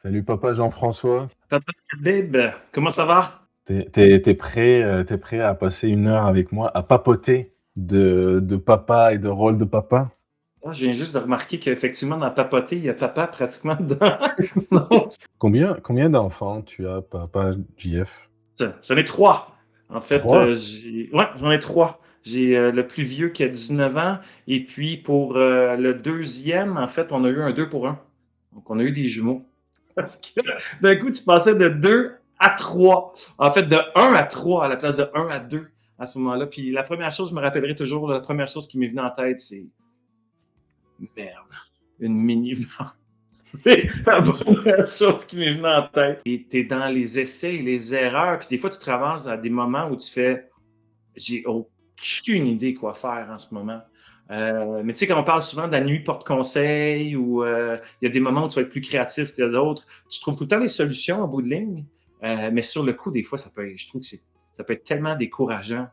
Salut papa Jean-François. Papa Bib, comment ça va? T'es prêt à passer une heure avec moi à papoter de papa et de rôle de papa? Ah, je viens juste de remarquer qu'effectivement, dans papoter, il y a papa pratiquement dedans. Donc, Combien d'enfants tu as, papa JF? j'en ai trois. En fait, 3. ouais, j'en ai trois. J'ai le plus vieux qui a 19 ans, et puis pour le deuxième, en fait, on a eu un 2 pour un. Donc, on a eu des jumeaux. Parce que d'un coup, tu passais de 2 à 3. En fait, de un à 3 à la place de un à 2 à ce moment-là. Puis la première chose, je me rappellerai toujours, la première chose qui m'est venue en tête, c'est merde, une mini. C'est la première chose qui m'est venue en tête. Et t'es dans les essais et les erreurs, puis des fois, tu te ramasses à des moments où tu fais j'ai aucune idée quoi faire en ce moment. Mais tu sais, quand on parle souvent de la nuit porte-conseil ou il y a des moments où tu vas être plus créatif que d'autres, tu trouves tout le temps des solutions en bout de ligne. Mais sur le coup, des fois, je trouve que ça peut être tellement décourageant.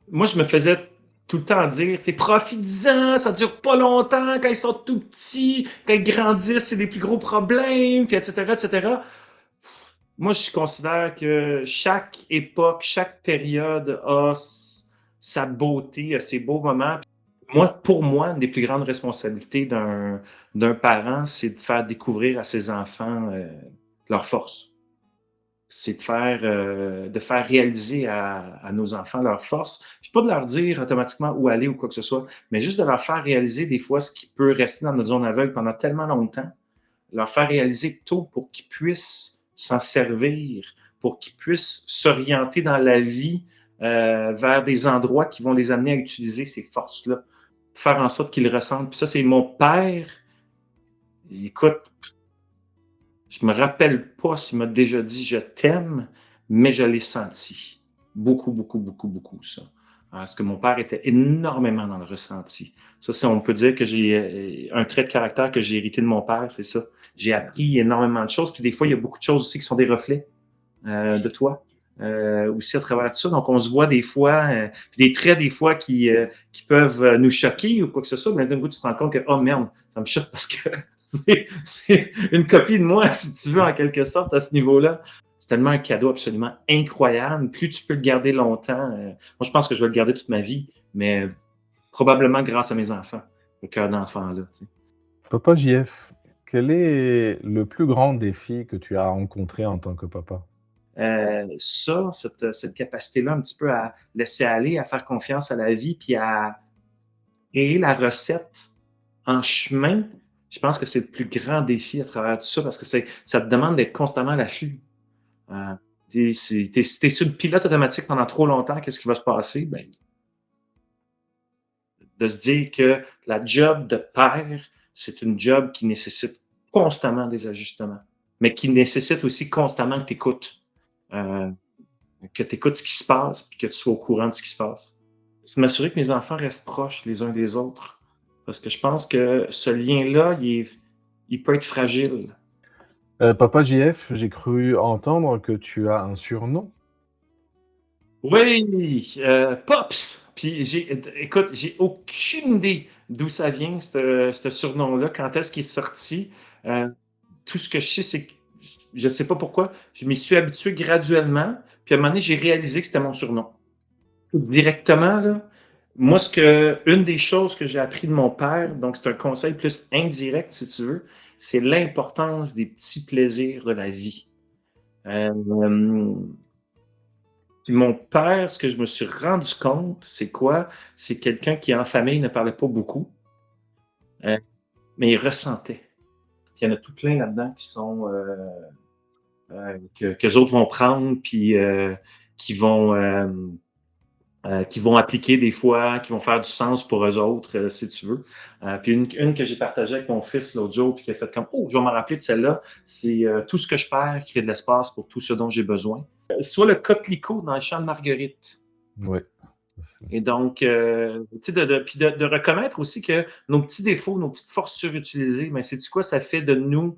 Moi, je me faisais tout le temps dire, tu sais, profites-en, ça dure pas longtemps, quand ils sont tout petits, quand ils grandissent, c'est des plus gros problèmes, puis etc., etc. Moi, je considère que chaque époque, chaque période a sa beauté, a ses beaux moments. Moi, pour moi, une des plus grandes responsabilités d'un parent, c'est de faire découvrir à ses enfants leurs forces. C'est de faire réaliser à nos enfants leurs forces, puis pas de leur dire automatiquement où aller ou quoi que ce soit, mais juste de leur faire réaliser des fois ce qui peut rester dans notre zone aveugle pendant tellement longtemps, leur faire réaliser tôt pour qu'ils puissent s'en servir, pour qu'ils puissent s'orienter dans la vie vers des endroits qui vont les amener à utiliser ces forces-là, faire en sorte qu'ils ressentent. Puis ça, c'est mon père. Écoute, je me rappelle pas s'il m'a déjà dit je t'aime, mais je l'ai senti. Beaucoup, beaucoup, beaucoup, beaucoup, ça. Parce que mon père était énormément dans le ressenti. Ça, c'est, on peut dire que j'ai un trait de caractère que j'ai hérité de mon père, c'est ça. J'ai appris énormément de choses, puis des fois, il y a beaucoup de choses aussi qui sont des reflets de toi. Aussi à travers tout ça. Donc, on se voit des fois, des traits des fois qui peuvent nous choquer ou quoi que ce soit, mais d'un coup, tu te rends compte que, oh merde, ça me choque parce que c'est une copie de moi, si tu veux, en quelque sorte, à ce niveau-là. C'est tellement un cadeau absolument incroyable. Plus tu peux le garder longtemps, moi, je pense que je vais le garder toute ma vie, mais probablement grâce à mes enfants, le cœur d'enfant, là. Tu sais. Papa JF, quel est le plus grand défi que tu as rencontré en tant que papa? Cette capacité-là, un petit peu à laisser aller, à faire confiance à la vie, puis à créer la recette en chemin, je pense que c'est le plus grand défi à travers tout ça parce que ça te demande d'être constamment à l'affût. Euh, si t'es sur le pilote automatique pendant trop longtemps, qu'est-ce qui va se passer? Ben, de se dire que la job de père, c'est une job qui nécessite constamment des ajustements, mais qui nécessite aussi constamment que tu écoutes. Que tu écoutes ce qui se passe et que tu sois au courant de ce qui se passe. C'est m'assurer que mes enfants restent proches les uns des autres. Parce que je pense que ce lien-là, il peut être fragile. Papa JF, j'ai cru entendre que tu as un surnom. Oui, Pops. Puis écoute, j'ai aucune idée d'où ça vient, ce surnom-là, quand est-ce qu'il est sorti. Euh, tout ce que je sais, c'est que je ne sais pas pourquoi, je m'y suis habitué graduellement. Puis à un moment donné, j'ai réalisé que c'était mon surnom. Directement, là, moi, une des choses que j'ai appris de mon père, donc c'est un conseil plus indirect, si tu veux, c'est l'importance des petits plaisirs de la vie. Euh, puis mon père, ce que je me suis rendu compte, c'est quoi? C'est quelqu'un qui, en famille, ne parlait pas beaucoup, mais il ressentait. Il y en a tout plein là-dedans qui sont que les autres vont prendre, puis qui vont appliquer des fois, qui vont faire du sens pour eux autres, si tu veux. Puis une que j'ai partagée avec mon fils l'autre jour, puis qui a fait comme, oh, je vais m'en rappeler de celle-là, c'est tout ce que je perds crée de l'espace pour tout ce dont j'ai besoin. Soit le coquelicot dans le champ de Marguerite. Ouais. Et donc, tu sais, puis de reconnaître aussi que nos petits défauts, nos petites forces surutilisées, mais c'est du quoi, ça fait de nous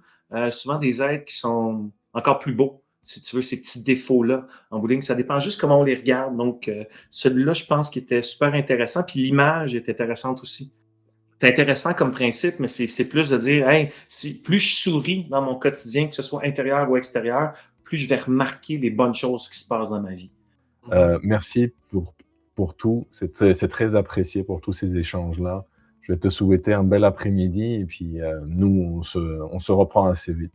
souvent des êtres qui sont encore plus beaux, si tu veux, ces petits défauts-là en bowling. Ça dépend juste comment on les regarde. Donc, celui-là, je pense qu'il était super intéressant. Puis l'image est intéressante aussi. c'est intéressant comme principe, mais c'est plus de dire, hey, plus je souris dans mon quotidien, que ce soit intérieur ou extérieur, plus je vais remarquer les bonnes choses qui se passent dans ma vie. Merci pour tout. C'est très apprécié pour tous ces échanges-là. Je vais te souhaiter un bel après-midi et puis nous, on se reprend assez vite.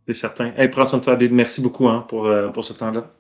C'est certain. Hey, prends soin de toi, David. Merci beaucoup hein, pour ce temps-là.